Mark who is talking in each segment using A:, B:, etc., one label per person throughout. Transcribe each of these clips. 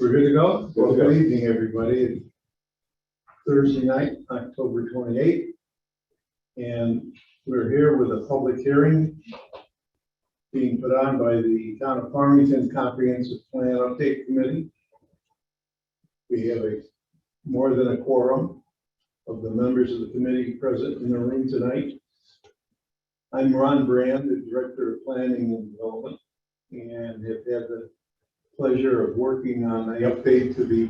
A: We're good to go? Well, good evening, everybody. Thursday night, October 28th. And we're here with a public hearing being put on by the Town of Farmington Comprehensive Plan Update Committee. We have more than a quorum of the members of the committee present in the room tonight. I'm Ron Brand, the Director of Planning and Development, and have had the pleasure of working on an update to the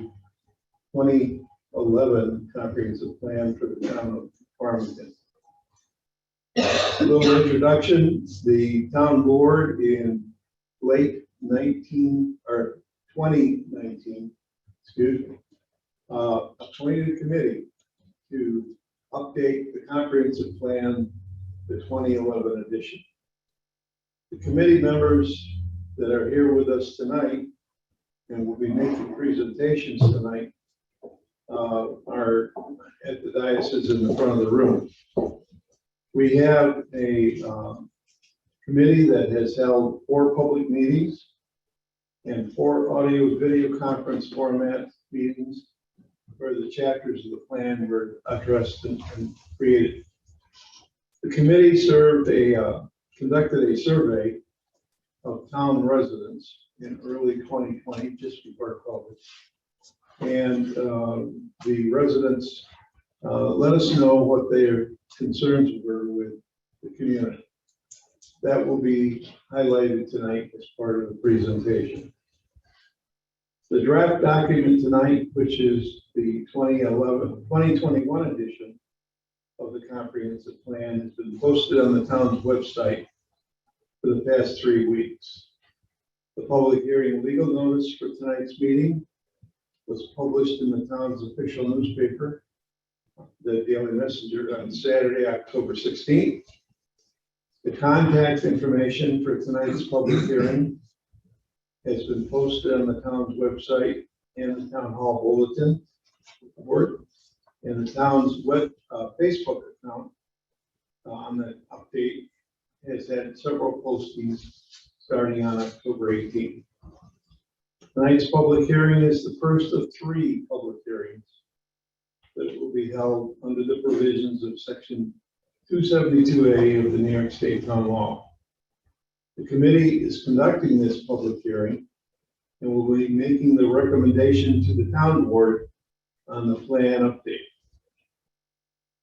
A: 2011 comprehensive plan for the town of Farmington. A little introduction: the town board in late 2019, appointed a committee to update the comprehensive plan, the 2011 edition. The committee members that are here with us tonight and will be making presentations tonight are at the diocese in the front of the room. We have a committee that has held 4 public meetings and 4 audio video conference format meetings where the chapters of the plan were addressed and created. The committee conducted a survey of town residents in early 2020, just before COVID. And the residents let us know what their concerns were with the community. That will be highlighted tonight as part of the presentation. The draft document tonight, which is the 2021 edition of the comprehensive plan, has been posted on the town's website for the past 3 weeks. The public hearing legal notice for tonight's meeting was published in the town's official newspaper, the Daily Messenger, on Saturday, October 16th. The contact information for tonight's public hearing has been posted on the town's website and the town hall bulletin board, and the town's Facebook account on the update has had several postings starting on October 18th. Tonight's public hearing is the first of 3 public hearings that will be held under the provisions of Section 272A of the New York State Town Law. The committee is conducting this public hearing and will be making the recommendation to the town board on the plan update.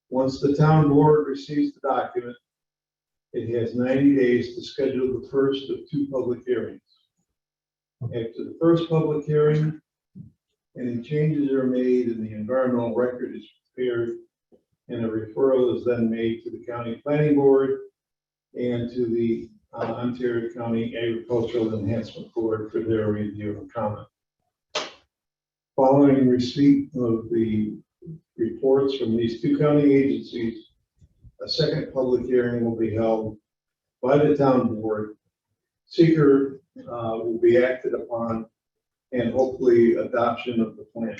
A: Once the town board receives the document, it has 90 days to schedule the first of 2 public hearings. After the first public hearing, any changes are made and the environmental record is prepared, and a referral is then made to the county planning board and to the Ontario County Agricultural Enhancement Board for their review and comment. Following receipt of the reports from these 2 county agencies, a second public hearing will be held by the town board. Seeker will be acted upon, and hopefully adoption of the plan.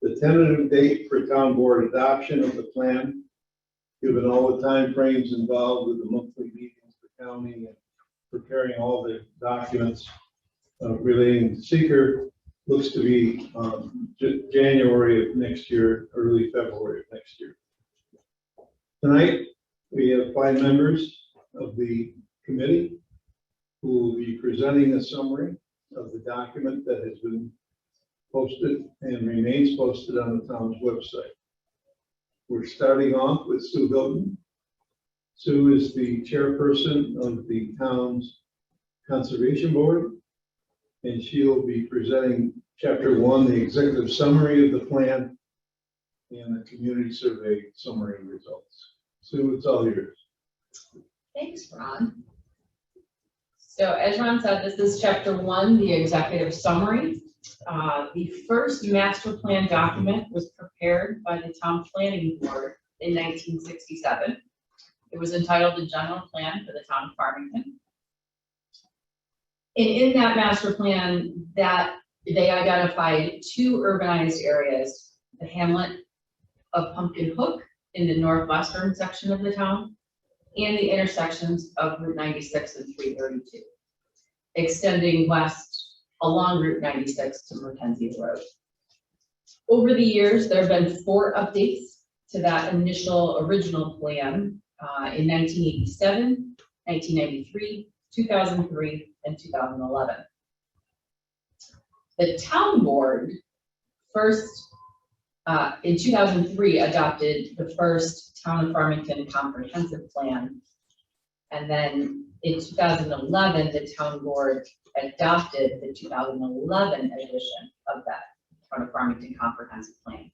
A: The tentative date for town board adoption of the plan, given all the time frames involved with the monthly meetings, the county, and preparing all the documents relating to seeker, looks to be January of next year, early February of next year. Tonight, we have 5 members of the committee who will be presenting a summary of the document that has been posted and remains posted on the town's website. We're starting off with Sue Hilton. Sue is the chairperson of the town's conservation board, and she will be presenting chapter 1, the executive summary of the plan, and the community survey summary results. Sue, it's all yours.
B: Thanks, Ron. So as Ron said, this is chapter 1, the executive summary. The first master plan document was prepared by the town planning board in 1967. It was entitled the General Plan for the Town of Farmington. And in that master plan, that they identified 2 urbanized areas, the hamlet of Pumpkin Hook in the northwestern section of the town, and the intersections of Route 96 and 332, extending west along Route 96 to Mackenzie Road. Over the years, there have been 4 updates to that original plan in 1987, 1993, 2003, and 2011. The town board first, in 2003, adopted the first Town of Farmington comprehensive plan. And then in 2011, the town board adopted the 2011 edition of that Town of Farmington comprehensive plan.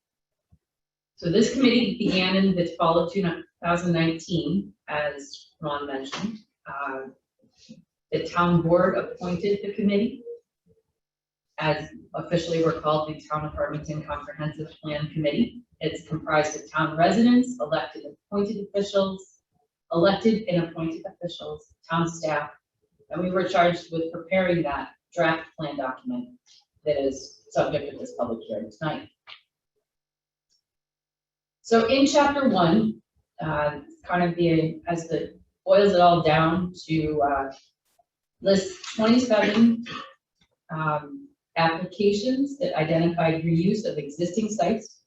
B: So this committee began in the fall of 2019, as Ron mentioned. The town board appointed the committee, as officially we're called the Town of Farmington Comprehensive Plan Committee. It's comprised of town residents, elected and appointed officials, town staff, and we were charged with preparing that draft plan document that is subject of this public hearing tonight. So in chapter 1, kind of as the boils it all down to list 27 applications that identified reuse of existing sites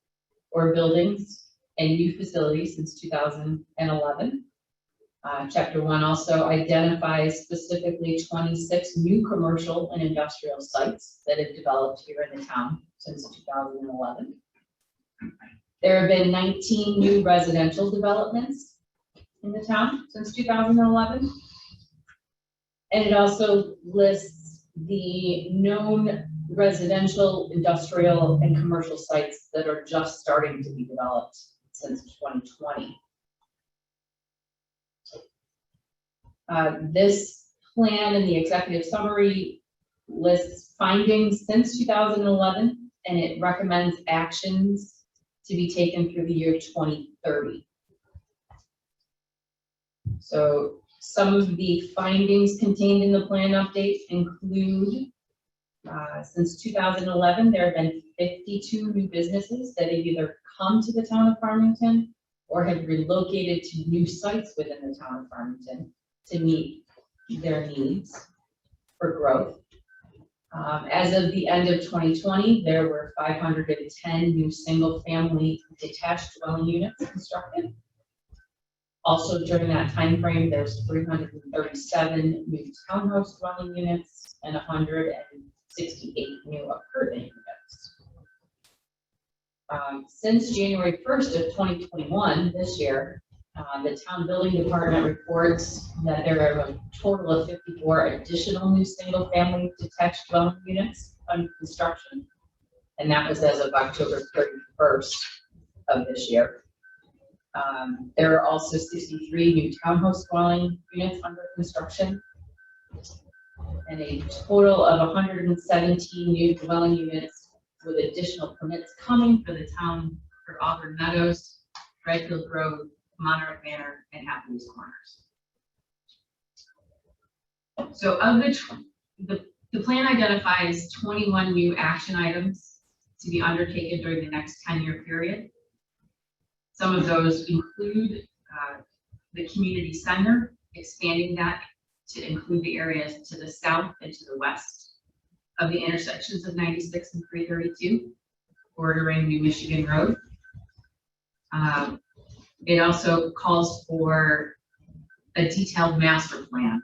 B: or buildings and new facilities since 2011. Chapter 1 also identifies specifically 26 new commercial and industrial sites that have developed here in the town since 2011. There have been 19 new residential developments in the town since 2011. And it also lists the known residential, industrial, and commercial sites that are just starting to be developed since 2020. This plan in the executive summary lists findings since 2011, and it recommends actions to be taken through the year 2030. So some of the findings contained in the plan update include, since 2011, there have been 52 new businesses that have either come to the town of Farmington or have relocated to new sites within the town of Farmington to meet their needs for growth. As of the end of 2020, there were 510 new single-family detached dwelling units constructed. Also during that time frame, there's 337 new townhouse dwelling units and 168 new apartment units. Since January 1st of 2021, this year, the town building department reports that there are a total of 54 additional new single-family detached dwelling units under construction, and that was as of October 31st of this year. There are also 63 new townhouse dwelling units under construction, and a total of 117 new dwelling units with additional permits coming for the town for Auburn Meadows, Redfield Road, Monarch Manor, and Happy's Corners. So of the plan identifies 21 new action items to be undertaken during the next 10-year period. Some of those include the community center, expanding that to include the areas to the south and to the west of the intersections of 96 and 332, bordering New Michigan Road. It also calls for a detailed master plan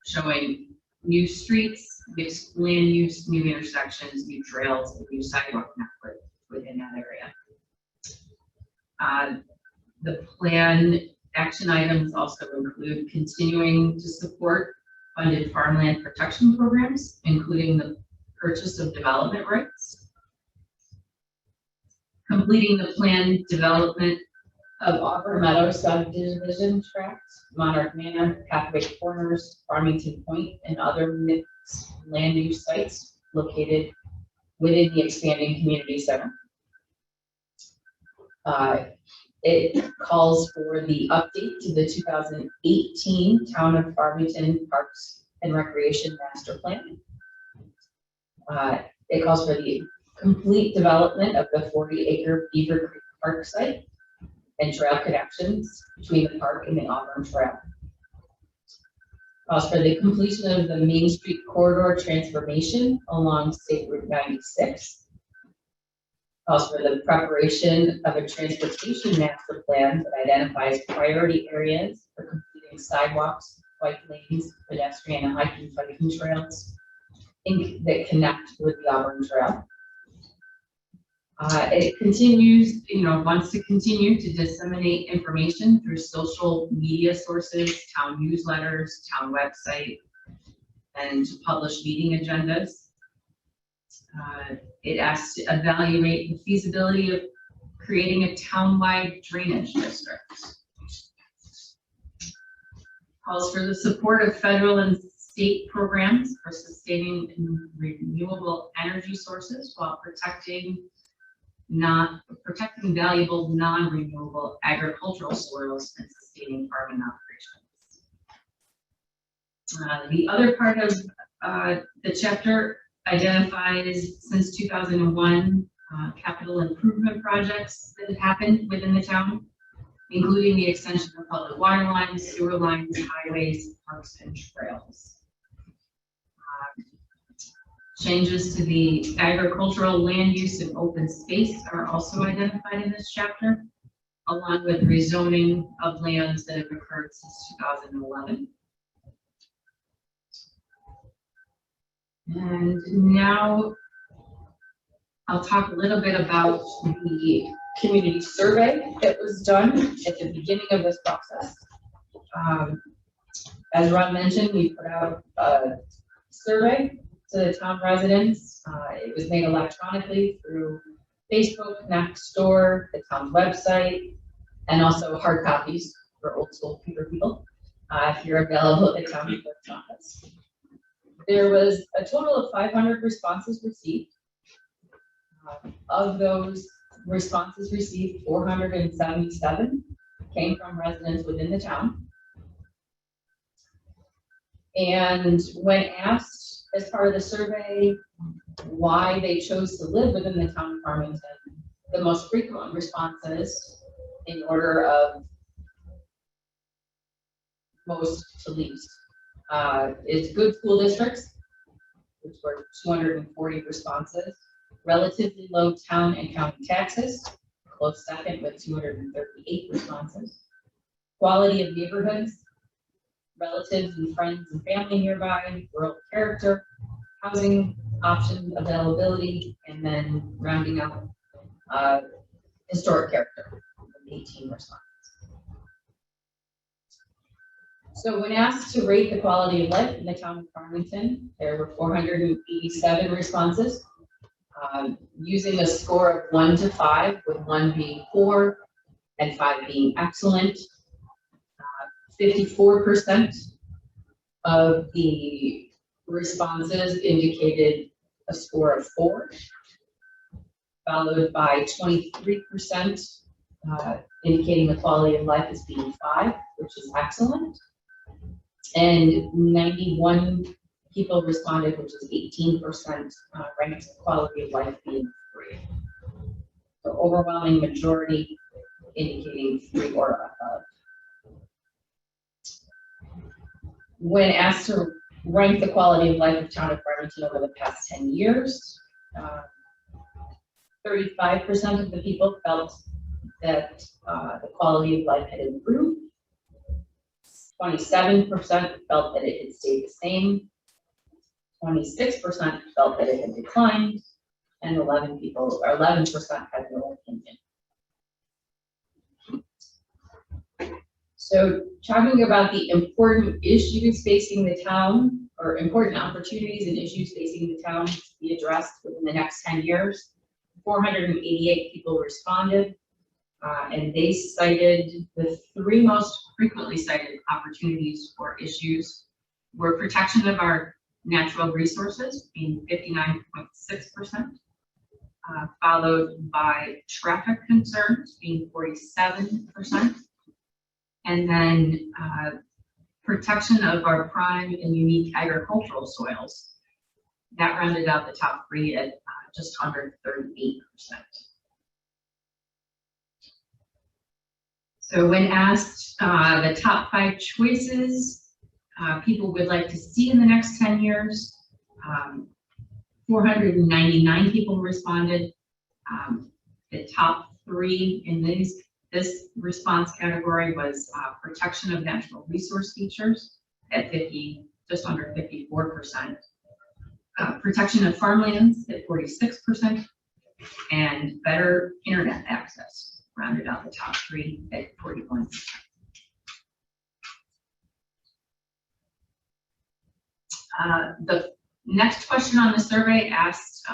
B: showing new streets, mixed land use, new intersections, new trails, and new sidewalk network within that area. The plan action items also include continuing to support funded farmland protection programs, including the purchase of development rights, completing the planned development of Auburn Meadows subdivision tracts, Monarch Manor, Happy Corners, Farmington Point, and other mixed land use sites located within the expanding community center. It calls for the update to the 2018 Town of Farmington Parks and Recreation Master Plan. It calls for the complete development of the 40-acre Beaver Creek Park site and trail connections between the park and the Auburn Trail. Calls for the completion of the Main Street corridor transformation along State Route 96. Calls for the preparation of a transportation master plan that identifies priority areas for completing sidewalks, bike lanes, pedestrian and hiking trails that connect with the Auburn Trail. It continues, wants to continue to disseminate information through social media sources, town newsletters, town website, and to publish meeting agendas. It asks to evaluate the feasibility of creating a town-wide drainage district. Calls for the support of federal and state programs for sustaining renewable energy sources while protecting valuable non-renewable agricultural soils and sustaining farming operations. The other part of the chapter identifies since 2001 capital improvement projects that have happened within the town, including the extension of public water lines, sewer lines, highways, parks, and trails. Changes to the agricultural land use and open space are also identified in this chapter, along with rezoning of lands that have occurred since 2011. And now I'll talk a little bit about the community survey that was done at the beginning of this process. As Ron mentioned, we put out a survey to the town residents. It was made electronically through Facebook, Nextdoor, the town's website, and also hard copies for old school paper people if you're available at the town clerk's office. There was a total of 500 responses received. Of those responses received, 477 came from residents within the town. And when asked as part of the survey why they chose to live within the town of Farmington, the most frequent responses in order of most to least is good school districts, which were 240 responses, relatively low town and county taxes, close second with 238 responses, quality of neighborhoods, relatives and friends and family nearby, rural character, housing option availability, and then rounding out historic character with 18 responses. So when asked to rate the quality of life in the town of Farmington, there were 487 responses, using a score of 1 to 5, with 1 being poor and 5 being excellent. 54% of the responses indicated a score of 4, followed by 23% indicating the quality of life as being 5, which is excellent. And 91 people responded, which is 18%, ranked quality of life being 3. The overwhelming majority indicating 3 or above. When asked to rank the quality of life of town of Farmington over the past 10 years, 35% of the people felt that the quality of life had improved. 27% felt that it had stayed the same. 26% felt that it had declined, and 11% had no opinion. So talking about the important issues facing the town, or important opportunities and issues facing the town to be addressed within the next 10 years, 488 people responded, and they cited the 3 most frequently cited opportunities or issues were protection of our natural resources, being 59.6%, followed by traffic concerns, being 47%, and then protection of our prime and unique agricultural soils. That rounded out the top 3 at just under 38%. So when asked the top 5 choices people would like to see in the next 10 years. 499 people responded. The top three in this response category was protection of natural resource features at just under 54%. Protection of farmlands at 46%, and better internet access rounded out the top three at 41%. The next question on the survey asked,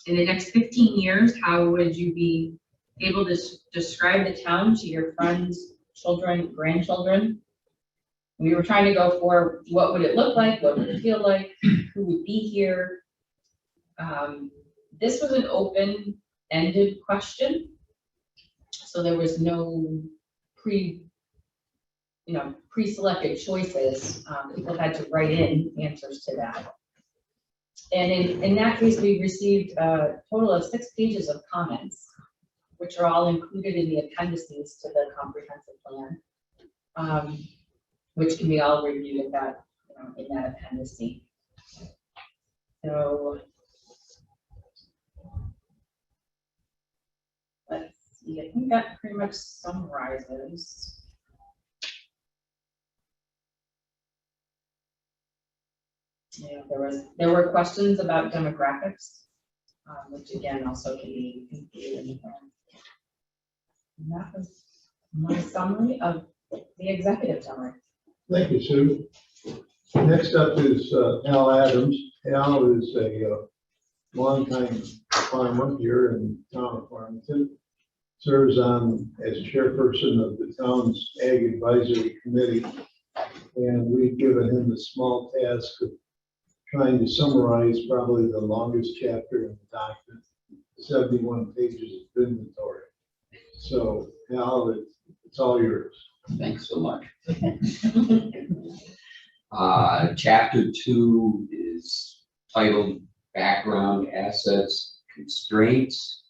B: in the next 15 years, how would you be able to describe the town to your friends, children, grandchildren? We were trying to go for what would it look like, what would it feel like, who would be here. This was an open-ended question, so there was no pre-selected choices. People had to write in answers to that. And in that case, we received a total of 6 pages of comments, which are all included in the appendices to the comprehensive plan, which can be all reviewed at that, in that appendix. So let's see, I think that pretty much summarizes. Yeah, there were questions about demographics, which again also can be included in the plan. And that was my summary of the executive summary.
A: Thank you, Sue. Next up is Al Adams. Al is a longtime farmer here in the town of Farmington. Serves on as chairperson of the town's Ag Advisory Committee. And we've given him the small task of trying to summarize probably the longest chapter in the document, 71 pages of inventory. So, Al, it's all yours.
C: Thanks so much. Chapter 2 is titled Background Assets Constraints.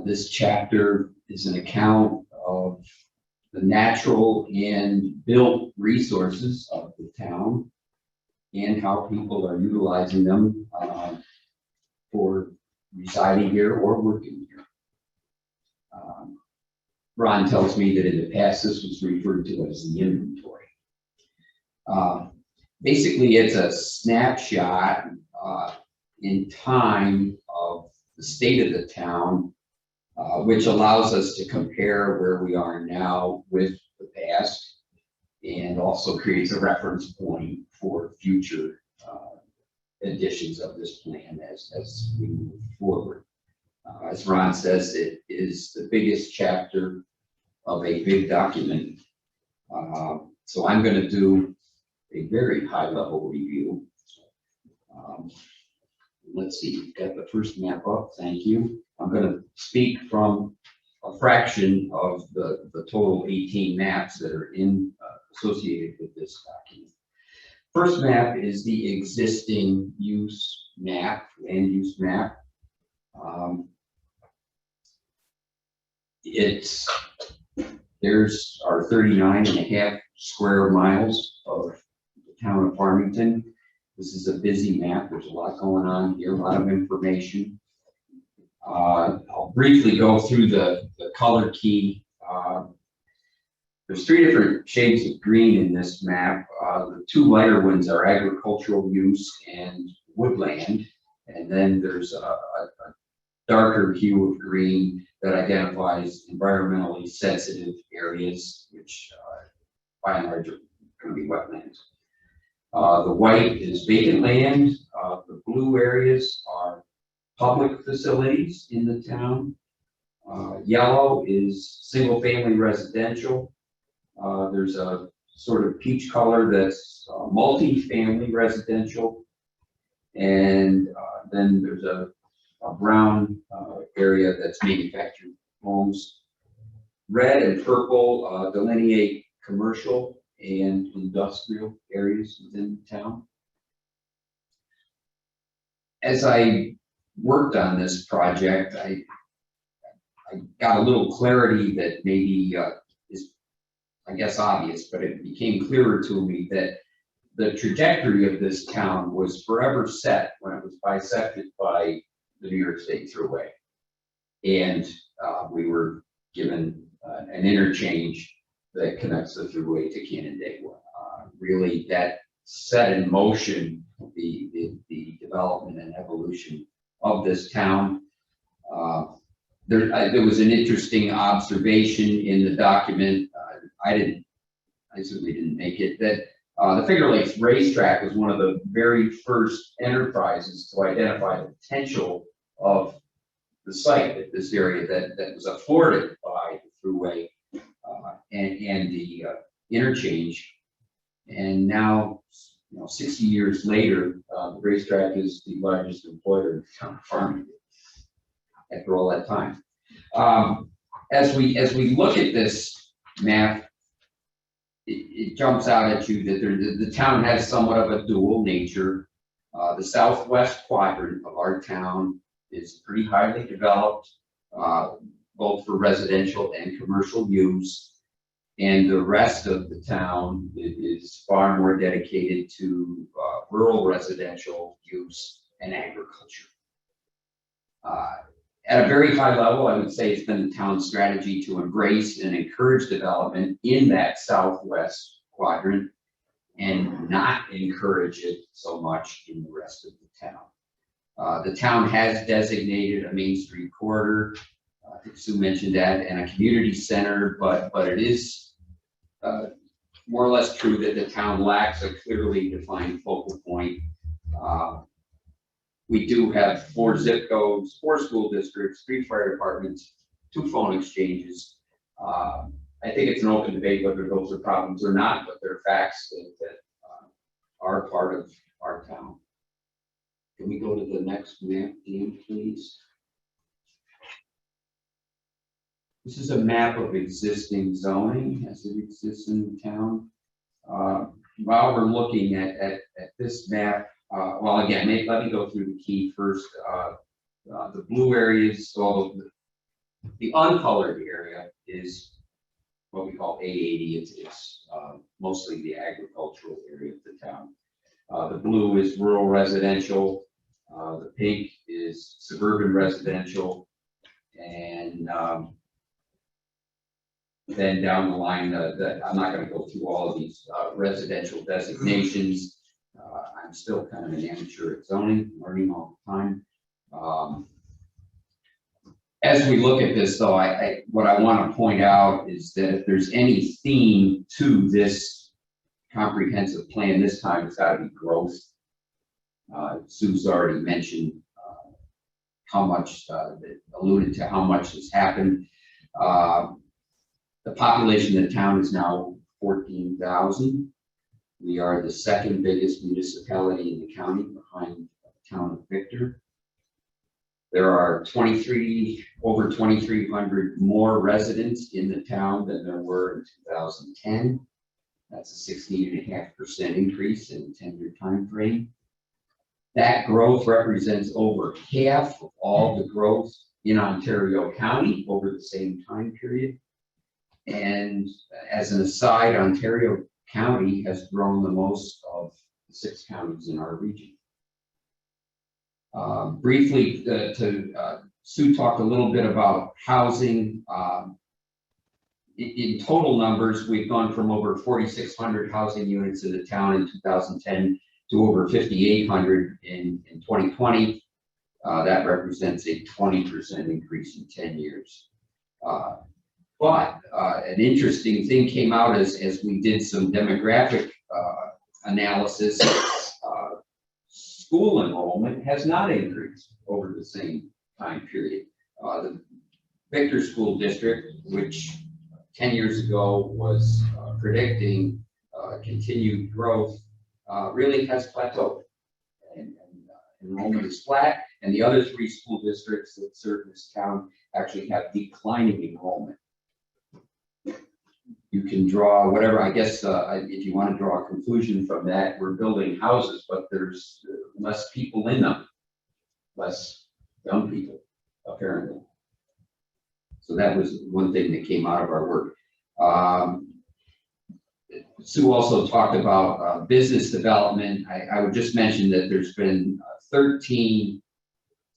C: This chapter is an account of the natural and built resources of the town and how people are utilizing them for residing here or working here. Ron tells me that in the past this was referred to as the inventory. Basically, it's a snapshot in time of the state of the town, which allows us to compare where we are now with the past, and also creates a reference point for future editions of this plan as we move forward. As Ron says, it is the biggest chapter of a big document. So I'm going to do a very high-level review. Let's see, we've got the first map up, thank you. I'm going to speak from a fraction of the total 18 maps that are associated with this document. First map is the existing use map, land use map. There's our 39.5 square miles of the town of Farmington. This is a busy map. There's a lot going on here, a lot of information. I'll briefly go through the color key. There's 3 different shades of green in this map. The 2 lighter ones are agricultural use and woodland. And then there's a darker hue of green that identifies environmentally sensitive areas, which by and large are going to be wetlands. The white is vacant land. The blue areas are public facilities in the town. Yellow is single family residential. There's a sort of peach color that's multi-family residential. And then there's a brown area that's manufactured homes. Red and purple delineate commercial and industrial areas within the town. As I worked on this project, I got a little clarity that maybe is I guess, obvious, but it became clearer to me that the trajectory of this town was forever set when it was bisected by the New York State Thruway. And we were given an interchange that connects the Thruway to Canandaigua. Really, that set in motion the development and evolution of this town. There was an interesting observation in the document. I certainly didn't make it, that the Finger Lakes Racetrack was one of the very first enterprises to identify the potential of the site at this area that was afforded by the Thruway and the interchange. And now, 60 years later, the racetrack is the largest employer in the town of Farmington after all that time. As we look at this map, it jumps out at you that the town has somewhat of a dual nature. The southwest quadrant of our town is pretty highly developed, both for residential and commercial use. And the rest of the town is far more dedicated to rural residential use and agriculture. At a very high level, I would say it's been the town's strategy to embrace and encourage development in that southwest quadrant and not encourage it so much in the rest of the town. The town has designated a Main Street corridor. I think Sue mentioned that, and a community center, but it is more or less true that the town lacks a clearly defined focal point. We do have 4 zip codes, 4 school districts, 3 fire departments, 2 phone exchanges. I think it's an open debate whether those are problems or not, but they're facts that are part of our town. Can we go to the next map, Dean, please? This is a map of existing zoning as it exists in the town. While we're looking at this map, well, again, let me go through the key first. The blue areas, so the uncolored area is what we call A80. It's mostly the agricultural area of the town. The blue is rural residential. The pink is suburban residential. And then down the line, I'm not going to go through all of these residential designations. I'm still kind of an amateur at zoning, learning all the time. As we look at this, though, what I want to point out is that if there's any theme to this comprehensive plan this time, it's got to be growth. Sue's already mentioned how much, alluded to how much has happened. The population of the town is now 14,000. We are the 2nd biggest municipality in the county, behind the town of Victor. There are over 2,300 more residents in the town than there were in 2010. That's a 16.5% increase in a 10-year time frame. That growth represents over half of all the growth in Ontario County over the same time period. And as an aside, Ontario County has grown the most of the 6 counties in our region. Briefly, Sue talked a little bit about housing. In total numbers, we've gone from over 4,600 housing units in the town in 2010 to over 5,800 in 2020. That represents a 20% increase in 10 years. But an interesting thing came out as we did some demographic analysis. School enrollment has not increased over the same time period. The Victor School District, which 10 years ago was predicting continued growth, really has plateaued. And enrollment is flat, and the other 3 school districts that serve this town actually have declining enrollment. You can draw whatever, I guess, if you want to draw a conclusion from that, we're building houses, but there's less people in them, less young people, apparently. So that was one thing that came out of our work. Sue also talked about business development. I would just mention that there's been 13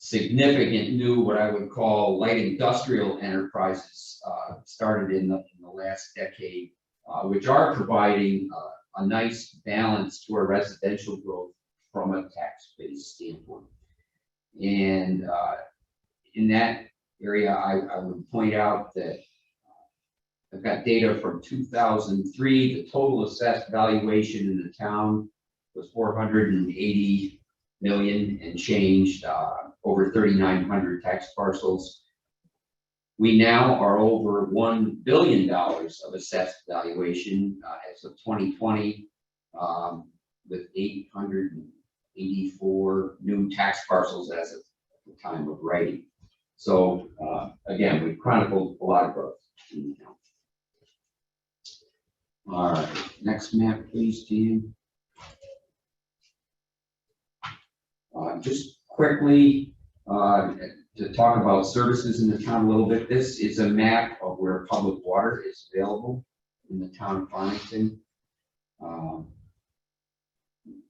C: significant new, what I would call light industrial enterprises started in the last decade, which are providing a nice balance to our residential growth from a tax-based standpoint. And in that area, I would point out that I've got data from 2003. The total assessed valuation in the town was 480 million and changed, over 3,900 tax parcels. We now are over $1 billion of assessed valuation as of 2020, with 884 new tax parcels as of the time of writing. So again, we've chronicled a lot of growth in the town. All right, next map, please, Dean. Just quickly to talk about services in the town a little bit. This is a map of where public water is available in the town of Farmington.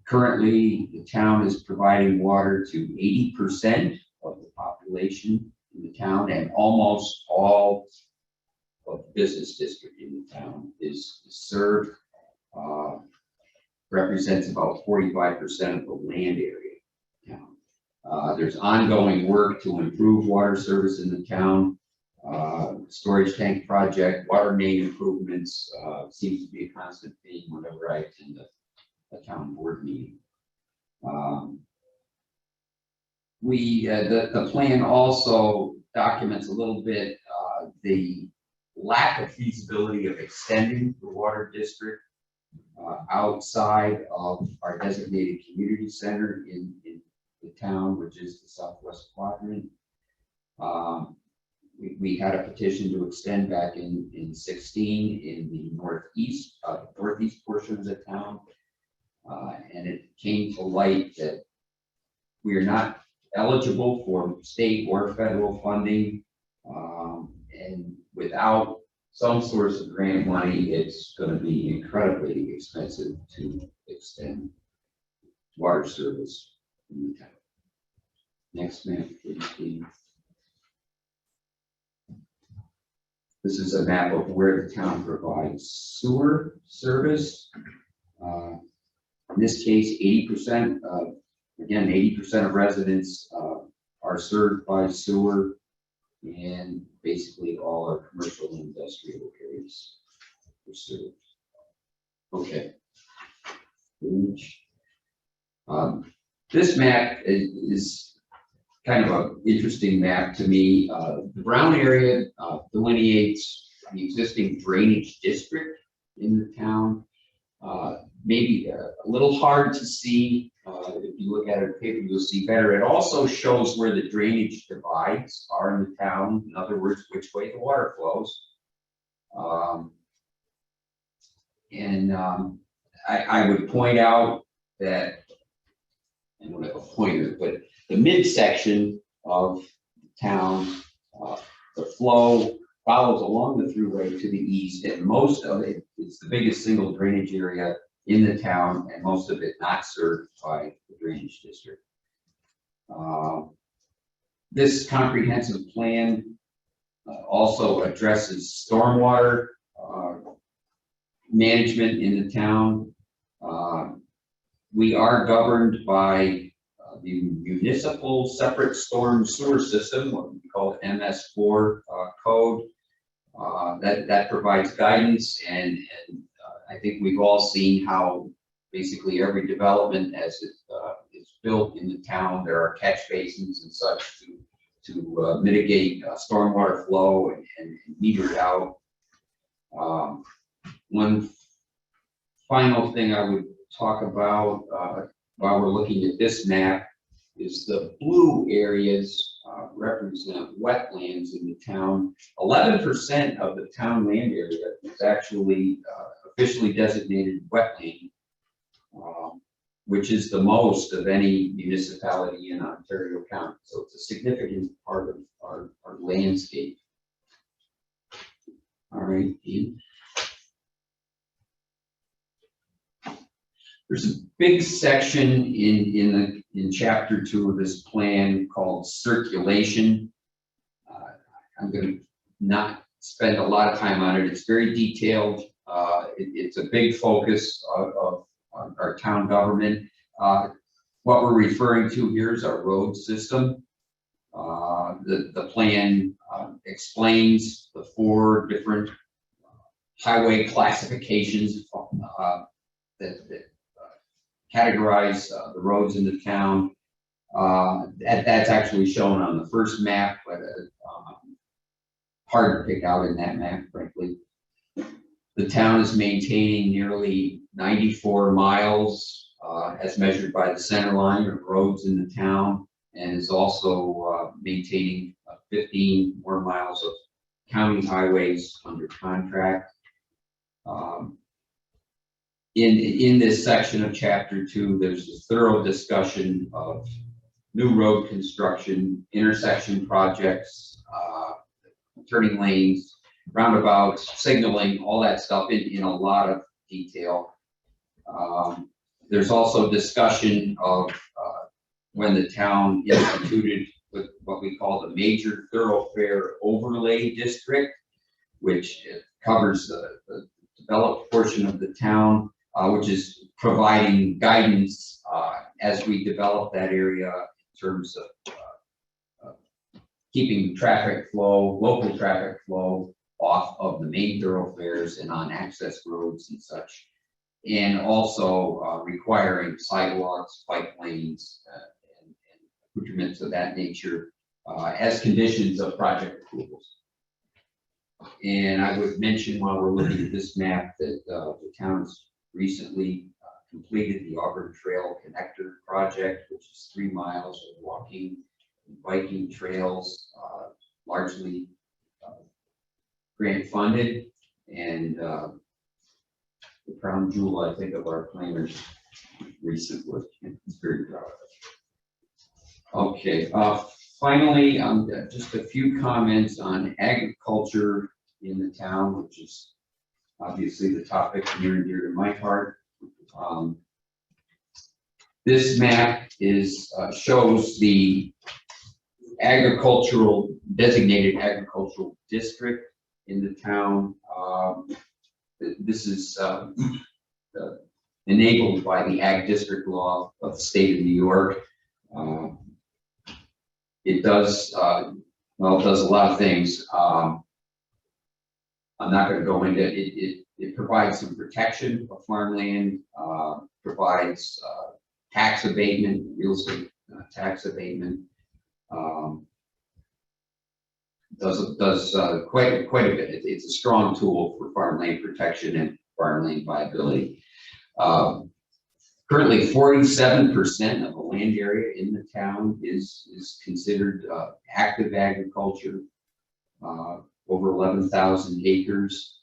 C: Currently, the town is providing water to 80% of the population in the town, and almost all of the business district in the town is served. Represents about 45% of the land area. There's ongoing work to improve water service in the town. Storage tank project, water main improvements seems to be a constant theme whenever I attend a town board meeting. The plan also documents a little bit the lack of feasibility of extending the water district outside of our designated community center in the town, which is the southwest quadrant. We had a petition to extend back in 16 in the northeast portion of the town, and it came to light that we are not eligible for state or federal funding, and without some source of grant money, it's going to be incredibly expensive to extend water service in the town. Next map, please. This is a map of where the town provides sewer service. In this case, 80% of residents are served by sewer, and basically all our commercial and industrial areas are served. Okay. This map is kind of an interesting map to me. The brown area delineates the existing drainage district in the town. Maybe a little hard to see. If you look at it on paper, you'll see better. It also shows where the drainage divides are in the town. In other words, which way the water flows. I would point out that, I don't have a pointer, but the midsection of the town, the flow follows along the thruway to the east, and most of it is the biggest single drainage area in the town, and most of it not served by the drainage district. This comprehensive plan also addresses stormwater management in the town. We are governed by the municipal separate storm sewer system, what we call MS4 code. That provides guidance, and I think we've all seen how basically every development as it is built in the town, there are catch basins and such to mitigate stormwater flow and meter it out. One final thing I would talk about while we're looking at this map is the blue areas represent wetlands in the town. 11% of the town land area is actually officially designated wetland, which is the most of any municipality in Ontario County. So it's a significant part of our landscape. All right, Ian. There's a big section in chapter 2 of this plan called circulation. I'm going to not spend a lot of time on it. It's very detailed. It's a big focus of our town government. What we're referring to here is our road system. The plan explains the 4 different highway classifications that categorize the roads in the town. That's actually shown on the first map, but hard to pick out in that map, frankly. The town is maintaining nearly 94 miles as measured by the center line of roads in the town, and is also maintaining 15 more miles of county highways under contract. In this section of chapter 2, there's a thorough discussion of new road construction, intersection projects, turning lanes, roundabouts, signaling, all that stuff in a lot of detail. There's also discussion of when the town instituted what we call the major thoroughfare overlay district, which covers the developed portion of the town, which is providing guidance as we develop that area in terms of keeping traffic flow, local traffic flow off of the main thoroughfares and on access roads and such, and also requiring sidewalks, bike lanes, and accoutrements of that nature as conditions of project approvals. And I would mention, while we're looking at this map, that the town has recently completed the Auburn Trail Connector project, which is 3 miles of walking and biking trails, largely grant funded, and the crown jewel, I think, of our planners' recent work. It's very proud of it. Okay, finally, just a few comments on agriculture in the town, which is obviously the topic near and dear to my heart. This map shows the designated agricultural district in the town. This is enabled by the Ag District Law of the state of New York. It does, it does a lot of things. I'm not going to go into it. It provides some protection of farmland, provides tax abatement, real estate tax abatement. Does quite a bit. It's a strong tool for farmland protection and farmland viability. Currently, 47% of the land area in the town is considered active agriculture, over 11,000 acres.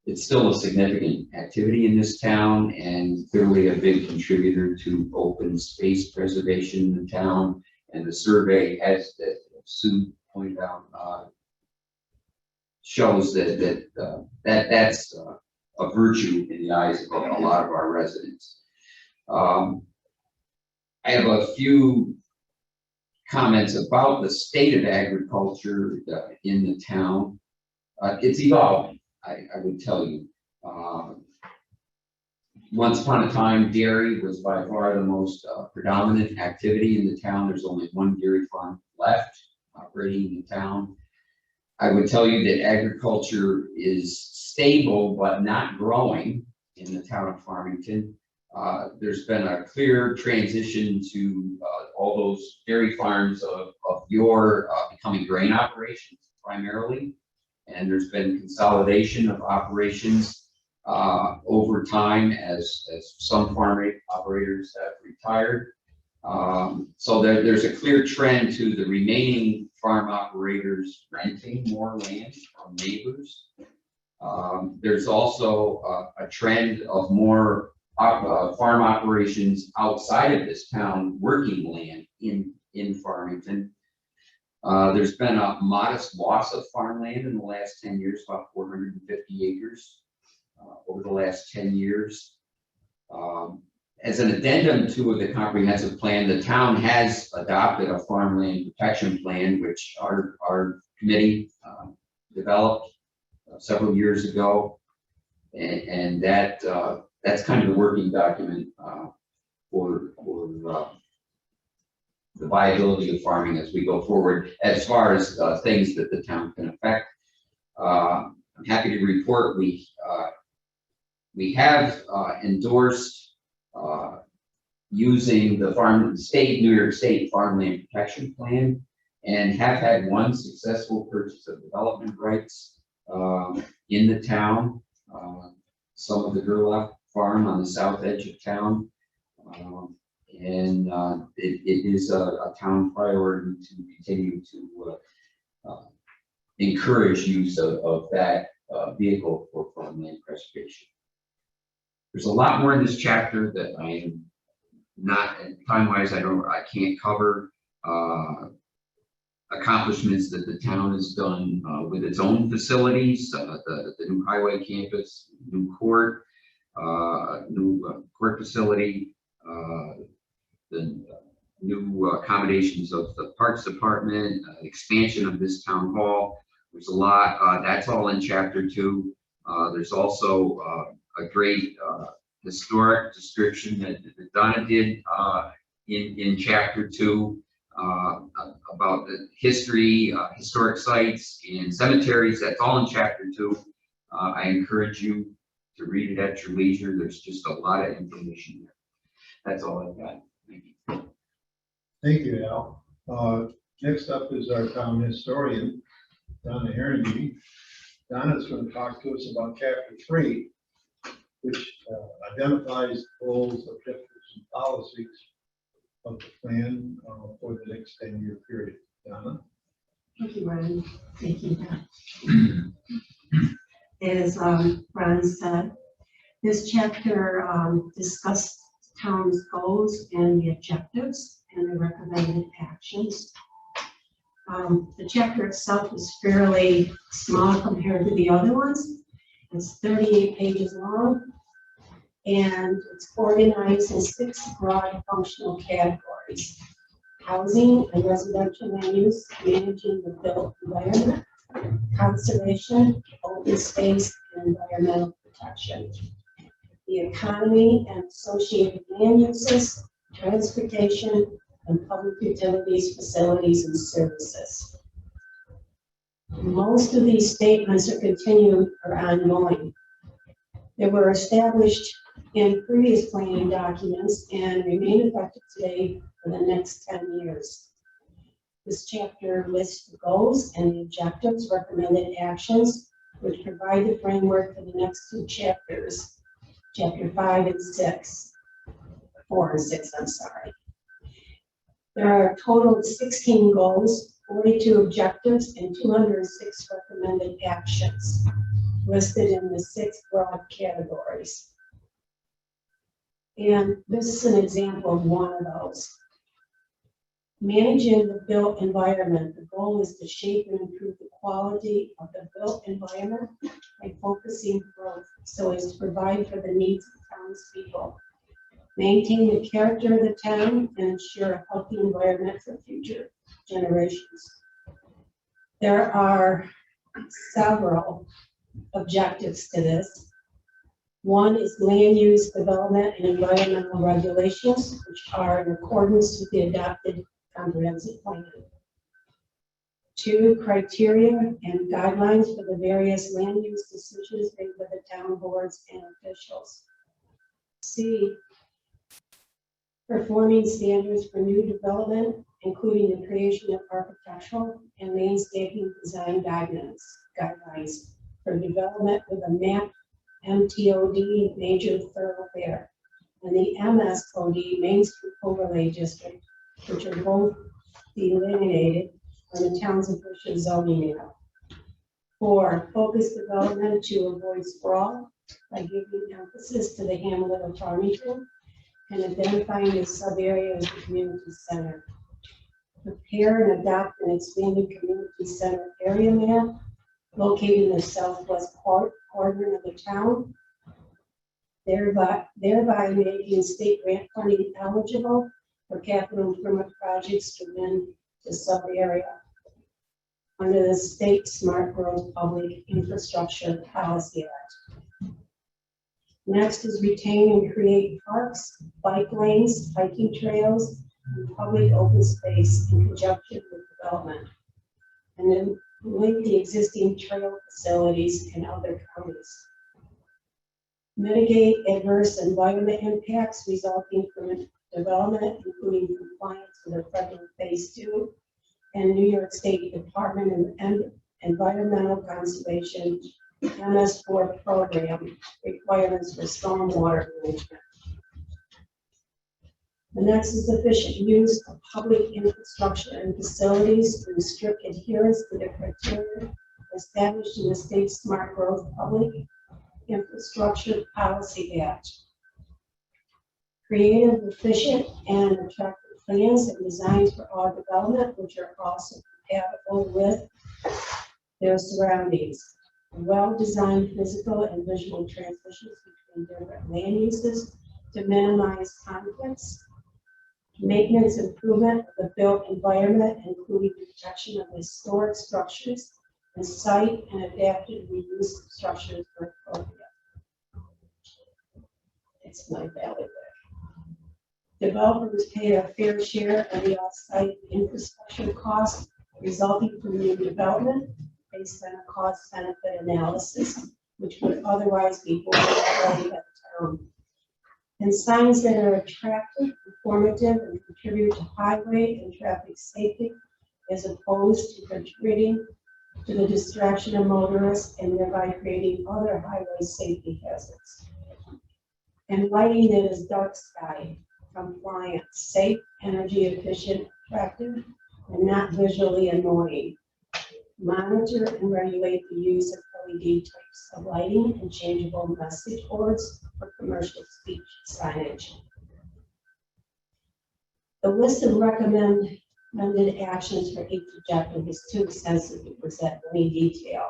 C: It's still a significant activity in this town, and clearly a big contributor to open space preservation in the town. And the survey, as Sue pointed out, shows that's a virtue in the eyes of a lot of our residents. I have a few comments about the state of agriculture in the town. It's evolving, I would tell you. Once upon a time, dairy was by far the most predominant activity in the town. There's only one dairy farm left operating in the town. I would tell you that agriculture is stable but not growing in the town of Farmington. There's been a clear transition to all those dairy farms of yore becoming grain operations primarily, and there's been consolidation of operations over time as some farm operators have retired. So there's a clear trend to the remaining farm operators renting more land from neighbors. There's also a trend of more farm operations outside of this town working land in Farmington. There's been a modest loss of farmland in the last 10 years, about 450 acres over the last 10 years. As an addendum to the comprehensive plan, the town has adopted a farmland protection plan, which our committee developed several years ago. And that's kind of the working document for the viability of farming as we go forward, as far as things that the town can affect. I'm happy to report we have endorsed using the New York State Farmland Protection Plan, and have had one successful purchase of development rights in the town. Some of the Gerlach Farm on the south edge of town. It is a town priority to continue to encourage use of that vehicle for farmland preservation. There's a lot more in this chapter that I am not, time-wise, I can't cover. Accomplishments that the town has done with its own facilities, the new highway campus, new court facility, the new accommodations of the Parks Department, expansion of this town hall. There's a lot, that's all in chapter 2. There's also a great historic description that Donna did in chapter 2 about the history, historic sites and cemeteries. That's all in chapter 2. I encourage you to read it at your leisure. There's just a lot of information there. That's all I've got. Thank you.
A: Thank you, Al. Next up is our town historian, Donna Herendeen. Donna's going to talk to us about chapter 3, which identifies goals, objectives, and policies of the plan for the next 10-year period. Donna?
D: Thank you, Ron. Thank you, Don. As Ron said, this chapter discussed town's goals and the objectives and the recommended actions. The chapter itself is fairly small compared to the other ones. It's 38 pages long, and it's organized in 6 broad functional categories: housing and residential land use, managing the built environment, conservation, open space, and environmental protection, the economy and associated land uses, transportation, and public utilities, facilities, and services. Most of these statements are continuing or ongoing. They were established in previous planning documents and remain effective today for the next 10 years. This chapter lists the goals and the objectives, recommended actions, which provide the framework for the next 2 chapters, chapter 5 and 6, 4 and 6, I'm sorry. There are a total of 16 goals, 42 objectives, and 206 recommended actions listed in the 6 broad categories. And this is an example of one of those. Managing the built environment. The goal is to shape and improve the quality of the built environment by focusing growth so as to provide for the needs of townspeople, maintain the character of the town, and ensure a healthy environment for future generations. There are several objectives to this. One is land use development and environmental regulations, which are in accordance with the adopted comprehensive plan. 2, criteria and guidelines for the various land use decisions made by the town boards and officials. C, performing standards for new development, including the creation of architectural and landscaping design guidelines for development with a map MTOD major thoroughfare and the MSOD Main Street Overlay District, which are both delineated on the town's official zoning map. 4, focused development to avoid sprawl by giving emphasis to the hamlet of Farmington and identifying the sub-area as a community center. Prepare and adopt an expanded community center area map located in the southwest quadrant of the town. thereby making state grant funding eligible for capital improvement projects within the sub-area under the State Smart Growth Public Infrastructure Policy Act. Next is retain and create parks, bike lanes, hiking trails, and public open space in conjunction with development. And then link the existing trail facilities in other counties. Mitigate adverse environment impacts resulting from development, including compliance with the federal Phase 2 and New York State Department of Environmental Conservation MS4 program requirements for stormwater management. The next is efficient use of public infrastructure and facilities through strict adherence to the criteria established in the State Smart Growth Public Infrastructure Policy Act. Creative, efficient, and attractive plans and designs for all development, which are also compatible with their surroundings. Well-designed physical and visual transitions between different land uses to minimize conflicts. Maintenance improvement of the built environment, including protection of historic structures and site and adapted reuse of structures where appropriate. It's my valley. Developers pay a fair share of the off-site infrastructure costs resulting from new development based on a cost-benefit analysis, which would otherwise be borne by the town. And signs that are attractive, informative, and contribute to highway and traffic safety, as opposed to contributing to the distraction of motorists and thereby creating other highway safety hazards. And lighting that is dark sky, compliant, safe, energy efficient, attractive, and not visually annoying. Monitor and regulate the use of LED types of lighting and changeable message boards for commercial speech signage. The list of recommended actions for each objective is too extensive to present any detail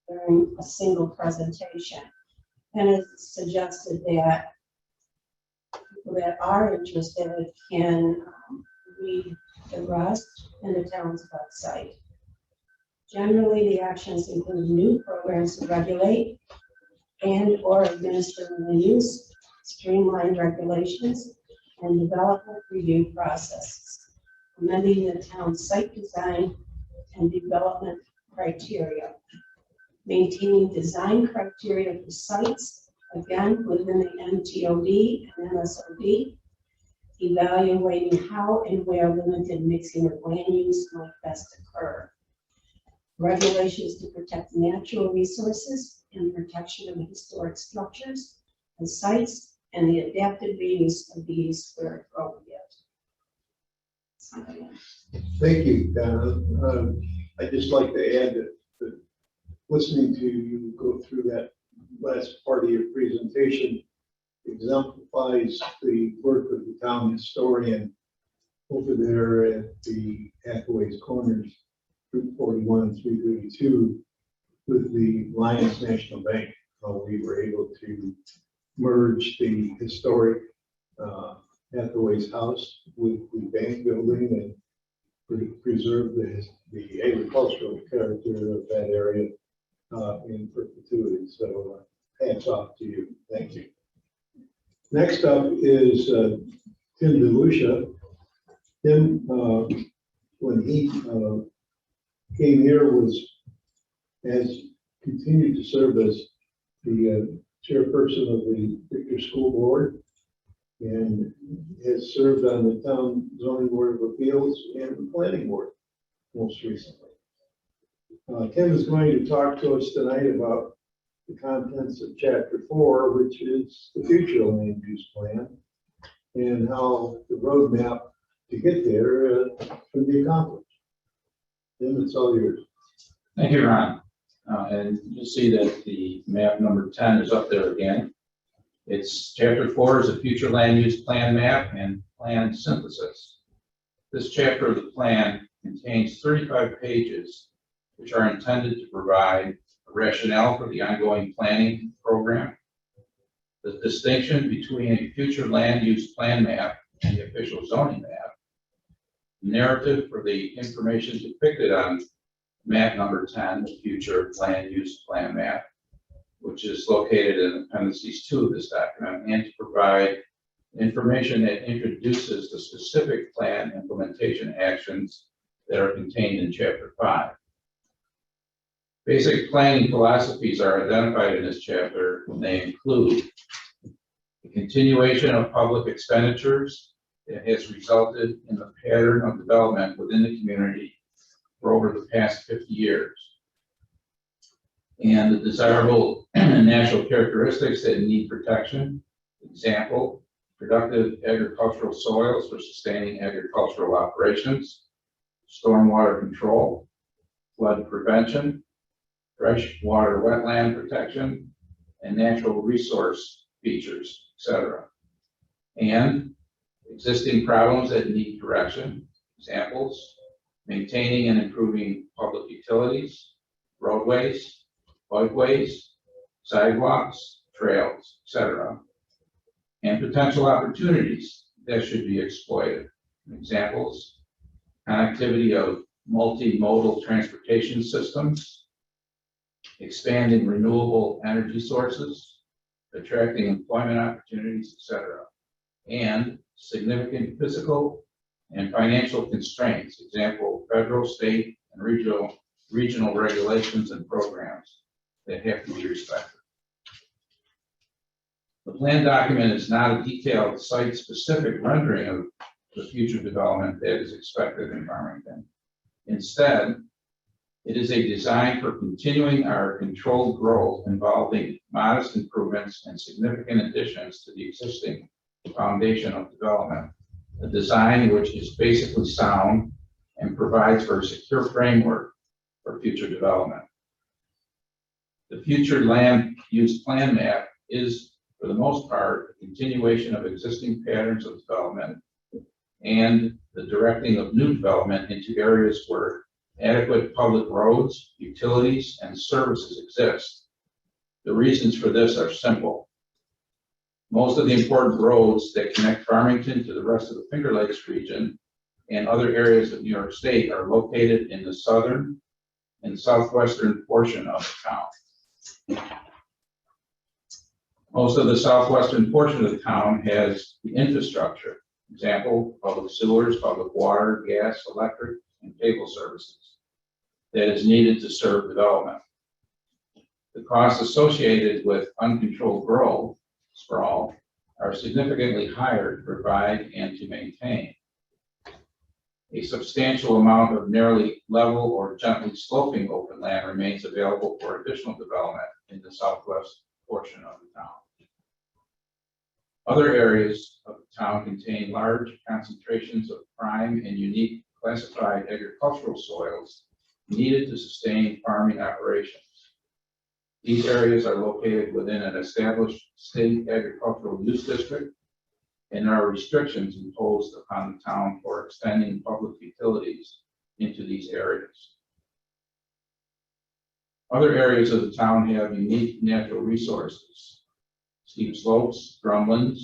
D: during a single presentation. And it's suggested that people that are interested can read the rest in the town's website. Generally, the actions include new programs to regulate and or administer land use, streamlined regulations, and development review processes, amending the town's site design and development criteria, maintaining design criteria for sites, again, within the MTOD and MSOD, evaluating how and where limited mixing of land use might best occur, regulations to protect natural resources and protection of historic structures and sites, and the adaptive reuse of these where appropriate.
A: Thank you, Donna. I'd just like to add that listening to you go through that last part of your presentation exemplifies the work of the town historian over there at the Hathaway's Corners, Route 41 and 332, with the Lions National Bank. How we were able to merge the historic Hathaway's house with the bank building and preserve the agricultural character of that area in perpetuity. So hats off to you. Thank you. Next up is Tim DeLucia. Tim, when he came here, has continued to serve as the chairperson of the Victor School Board and has served on the Town Zoning Board of Appeals and the Planning Board most recently. Tim is going to talk to us tonight about the contents of Chapter 4, which is the future land use plan, and how the roadmap to get there can be accomplished. Tim, it's all yours.
E: Thank you, Ron. And you'll see that the map number 10 is up there again. It's Chapter 4 is a future land use plan map and plan synthesis. This chapter of the plan contains 35 pages, which are intended to provide a rationale for the ongoing planning program, The distinction between a future land use plan map and the official zoning map. Narrative for the information depicted on map number 10, the future land use plan map, which is located in appendices 2 of this document, and to provide information that introduces the specific plan implementation actions that are contained in chapter 5. Basic planning philosophies are identified in this chapter, and they include the continuation of public expenditures that has resulted in the pattern of development within the community for over the past 50 years, and the desirable natural characteristics that need protection. Example, productive agricultural soils for sustaining agricultural operations, stormwater control, flood prevention, freshwater wetland protection, and natural resource features, etc. And existing problems that need correction. Examples, maintaining and improving public utilities, roadways, bikeways, sidewalks, trails, etc. And potential opportunities that should be exploited. Examples, connectivity of multimodal transportation systems, expanding renewable energy sources, attracting employment opportunities, etc. And significant physical and financial constraints. Example, federal, state, and regional regulations and programs that have to be respected. The plan document is not a detailed site-specific rendering of the future development that is expected in Farmington. Instead, it is a design for continuing our controlled growth involving modest improvements and significant additions to the existing foundation of development. A design which is basically sound and provides for a secure framework for future development. The future land use plan map is, for the most part, a continuation of existing patterns of development and the directing of new development into areas where adequate public roads, utilities, and services exist. The reasons for this are simple. Most of the important roads that connect Farmington to the rest of the Finger Lakes region and other areas of New York State are located in the southern and southwestern portion of the town. Most of the southwestern portion of the town has the infrastructure. Example, public sewers, public water, gas, electric, and cable services that is needed to serve development. The costs associated with uncontrolled growth, sprawl, are significantly higher to provide and to maintain. A substantial amount of nearly level or gently sloping open land remains available for additional development in the southwest portion of the town. Other areas of the town contain large concentrations of prime and unique classified agricultural soils needed to sustain farming operations. These areas are located within an established state agricultural use district, and there are restrictions imposed upon the town for extending public utilities into these areas. Other areas of the town have unique natural resources: steep slopes, drumlins,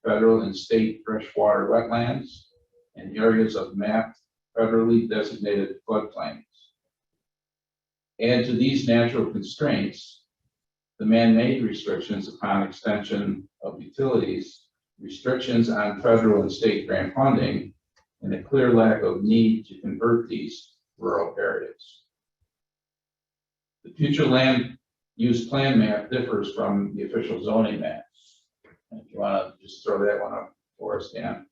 E: federal and state freshwater wetlands, and areas of mapped federally designated floodplains. Add to these natural constraints the man-made restrictions upon extension of utilities, restrictions on federal and state grant funding, and a clear lack of need to convert these rural areas. The future land use plan map differs from the official zoning maps. If you want to just throw that one up for us, Dan.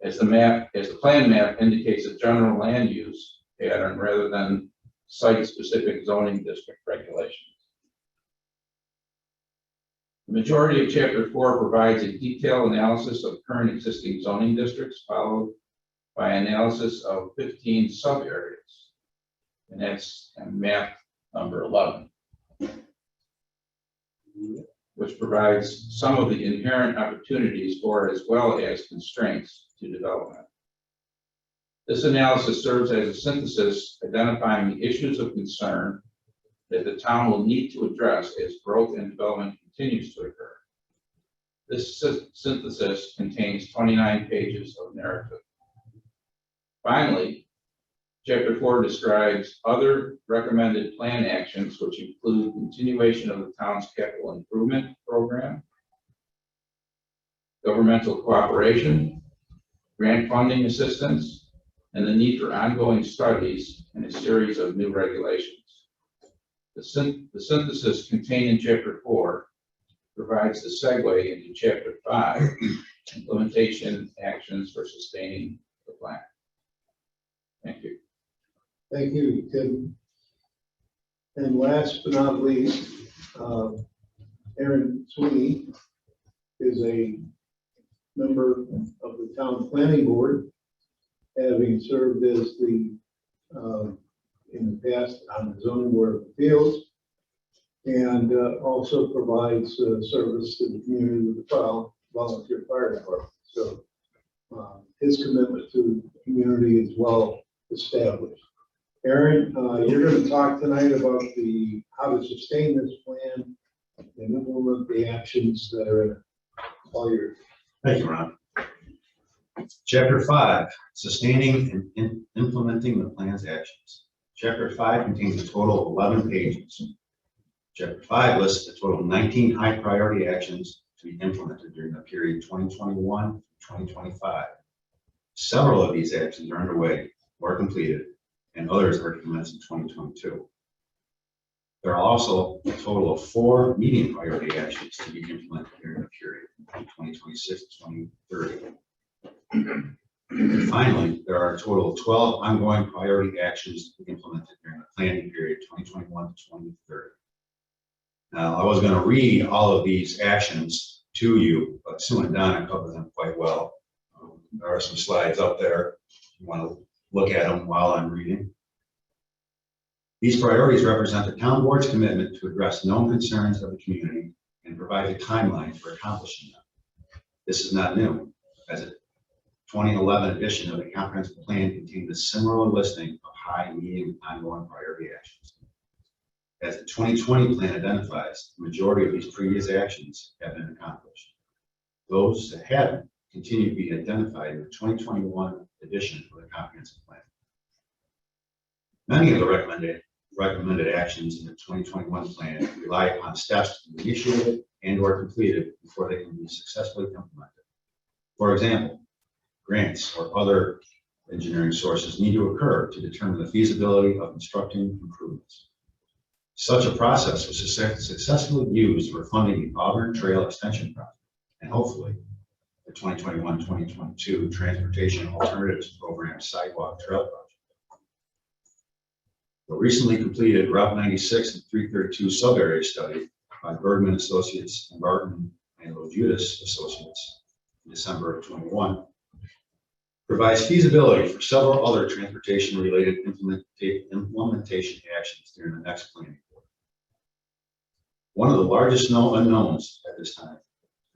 E: As the plan map indicates a general land use pattern rather than site-specific zoning district regulations. The majority of Chapter 4 provides a detailed analysis of current existing zoning districts, followed by analysis of 15 sub-areas. And that's map number 11, which provides some of the inherent opportunities for as well as constraints to development. This analysis serves as a synthesis identifying the issues of concern that the town will need to address as growth and development continues to occur. This synthesis contains 29 pages of narrative. Finally, Chapter 4 describes other recommended plan actions, which include continuation of the town's capital improvement program, governmental cooperation, grant funding assistance, and the need for ongoing studies and a series of new regulations. The synthesis contained in Chapter 4 provides the segue into Chapter 5, implementation actions for sustaining the plan. Thank you.
A: Thank you, Tim. And last but not least, Aaron Sweeney is a member of the town planning board, having served as the, in the past on the zoning board of appeals, and also provides service to the community with the volunteer fire department. So his commitment to the community is well established. Aaron, you're going to talk tonight about how to sustain this plan and implement the actions that are in it. All yours.
F: Thank you, Ron. Chapter 5, Sustaining and Implementing the Plan's Actions. Chapter 5 contains a total of 11 pages. Chapter 5 lists a total of 19 high priority actions to be implemented during the period 2021 to 2025. Several of these actions are underway or completed, and others are to commence in 2022. There are also a total of 4 medium priority actions to be implemented during the period from 2026 to 2030. And finally, there are a total of 12 ongoing priority actions to be implemented during the planning period 2021 to 2030. Now, I was going to read all of these actions to you, but Sue and Donna covered them quite well. There are some slides up there if you want to look at them while I'm reading. These priorities represent the town board's commitment to address known concerns of the community and provide a timeline for accomplishing them. This is not new, as a 2011 edition of the comprehensive plan contained a similar listing of high, medium, and ongoing priority actions. As the 2020 plan identifies, the majority of these previous actions have been accomplished. Those that haven't continue to be identified in the 2021 edition of the comprehensive plan. Many of the recommended actions in the 2021 plan rely upon steps to be initiated and or completed before they can be successfully implemented. For example, grants or other engineering sources need to occur to determine the feasibility of constructing improvements. Such a process was successfully used for funding the Auburn Trail Extension project, and hopefully the 2021-2022 Transportation Alternatives Program Sidewalk Trail Project. The recently completed Route 96 and 332 sub-area study by Bergman Associates and Barton and Lojudas Associates in December of 21 provides feasibility for several other transportation-related implementation actions during the next planning board. One of the largest unknowns at this time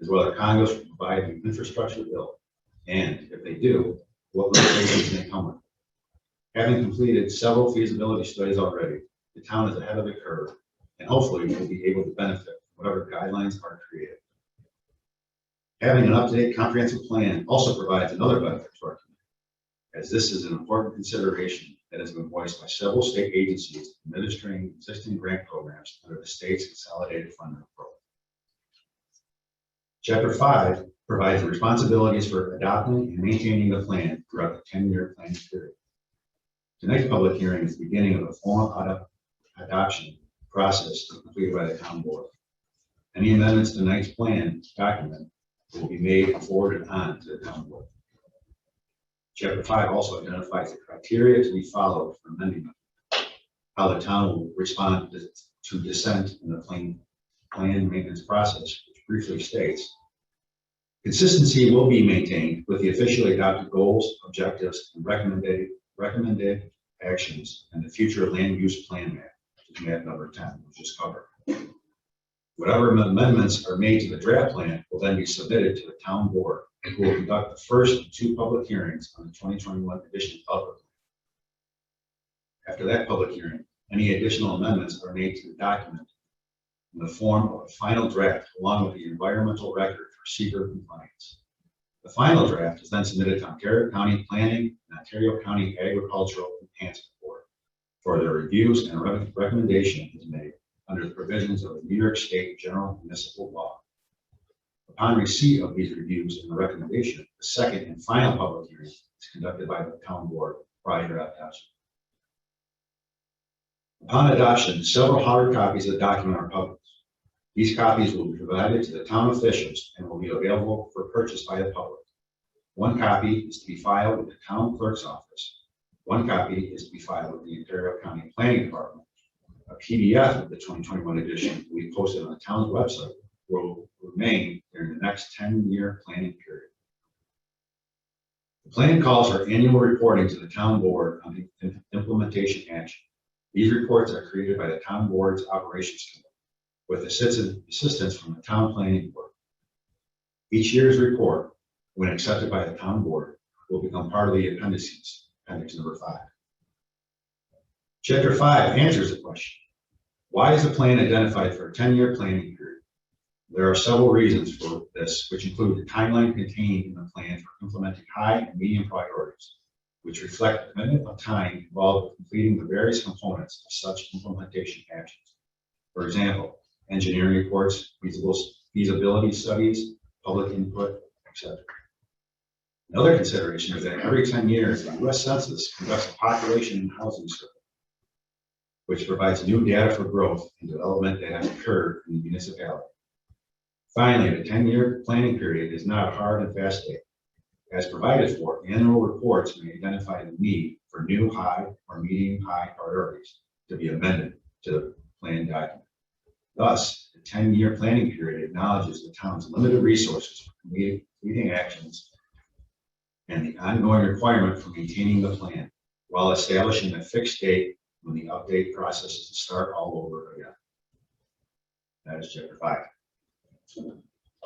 F: is whether Congress will provide the infrastructure bill, and if they do, what limitations may come with it. Having completed several feasibility studies already, the town is ahead of the curve, and hopefully will be able to benefit from whatever guidelines are created. Having an up-to-date comprehensive plan also provides another benefit to our community, as this is an important consideration that has been voiced by several state agencies administering existing grant programs under the state's consolidated funding program. Chapter 5 provides the responsibilities for adopting and maintaining the plan throughout the 10-year planning period. Tonight's public hearing is the beginning of the formal adoption process completed by the town board. Any amendments to tonight's plan document will be made and forwarded on to the town board. Chapter 5 also identifies the criteria to be followed for amending them, how the town will respond to dissent in the plan maintenance process, which briefly states, consistency will be maintained with the officially adopted goals, objectives, and recommended actions and the future land use plan map, which is map number 10, which is covered. Whatever amendments are made to the draft plan will then be submitted to the town board, who will conduct the first 2 public hearings on the 2021 edition of the plan. After that public hearing, any additional amendments are made to the document in the form of a final draft along with the environmental record for seeker compliance. The final draft is then submitted to Ontario County Planning and Ontario County Agricultural Enhancement Board for their reviews, and a recommendation is made under the provisions of the New York State General Municipal Law. Upon receipt of these reviews and the recommendation, the second and final public hearing is conducted by the town board prior to adoption. Upon adoption, several hard copies of the document are published. These copies will be provided to the town officials and will be available for purchase by the public. One copy is to be filed with the town clerk's office. One copy is to be filed with the Ontario County Planning Department. A PDF of the 2021 edition will be posted on the town's website, where it will remain during the next 10-year planning period. The plan calls for annual reporting to the town board on the implementation action. These reports are created by the town board's operations committee with assistance from the town planning board. Each year's report, when accepted by the town board, will become part of the appendices, appendix number 5. Chapter 5 answers the question, why is the plan identified for a 10-year planning period? There are several reasons for this, which include the timeline contained in the plan for implementing high and medium priorities, which reflect the commitment of time involved with completing the various components of such implementation actions. For example, engineering reports, feasibility studies, public input, etc. Another consideration is that every 10 years, the U.S. Census conducts a population and housing survey, which provides new data for growth and development that has occurred in the municipality. Finally, the 10-year planning period is not a hard and fast date. As provided for, annual reports may identify the need for new high or medium high priorities to be amended to the plan document. Thus, the 10-year planning period acknowledges the town's limited resources for completing actions and the ongoing requirement for maintaining the plan, while establishing a fixed date when the update process is to start all over again. That is chapter 5.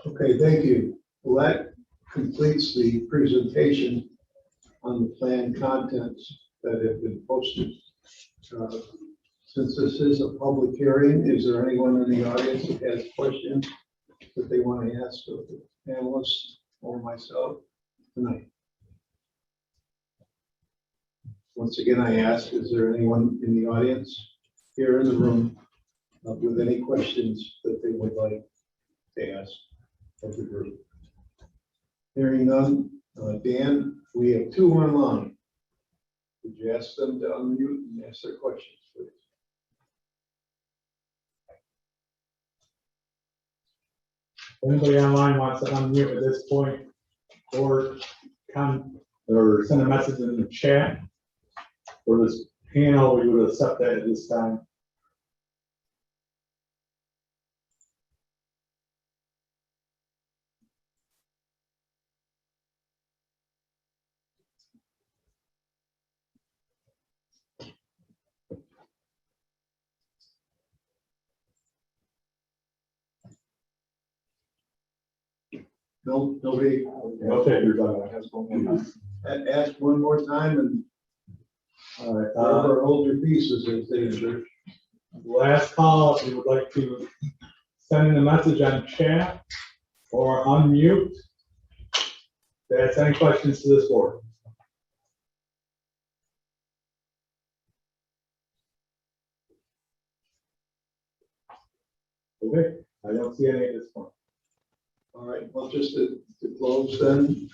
A: Okay, thank you. Well, that completes the presentation on the plan contents that have been posted. Since this is a public hearing, is there anyone in the audience that has questions that they want to ask of the panelists or myself tonight? Once again, I ask, is there anyone in the audience here in the room with any questions that they would like to ask of the group? Hearing none, Dan, we have 2 online. Could you ask them to unmute and ask their questions, please?
G: Anybody online wants to unmute at this point, or come or send a message in the chat for this panel, we would accept that at this time.
A: No, nobody.
G: No takers on that.
A: Ask one more time and
G: All right,
A: whoever hold your pieces as they assert.
G: last call, if you would like to send in a message on chat or unmute to ask any questions to this board. Okay, I don't see any at this point.
A: All right, well, just to close then,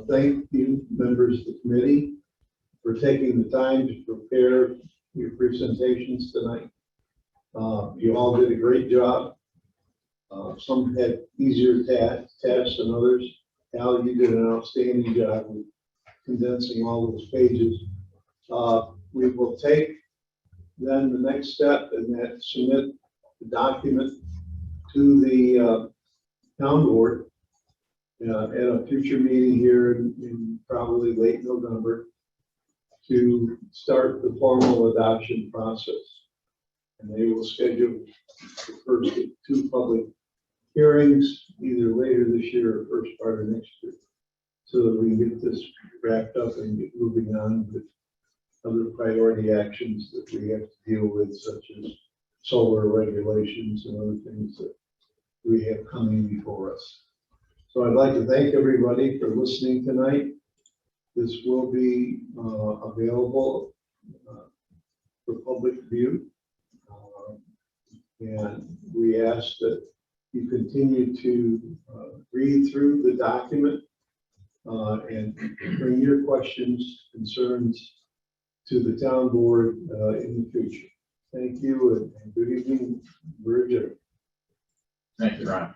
A: thank you, members of the committee, for taking the time to prepare your presentations tonight. You all did a great job. Some had easier tasks than others. Al, you did an outstanding job with condensing all those pages. We will take then the next step and that submit the document to the town board at a future meeting here in probably late November to start the formal adoption process. And they will schedule the first of 2 public hearings either later this year or first part of next year, so that we can get this wrapped up and get moving on with other priority actions that we have to deal with, such as solar regulations and other things that we have coming before us. So I'd like to thank everybody for listening tonight. This will be available for public view. And we ask that you continue to read through the document and bring your questions, concerns to the town board in the future. Thank you and good evening. We're adjourned.
E: Thank you, Ron.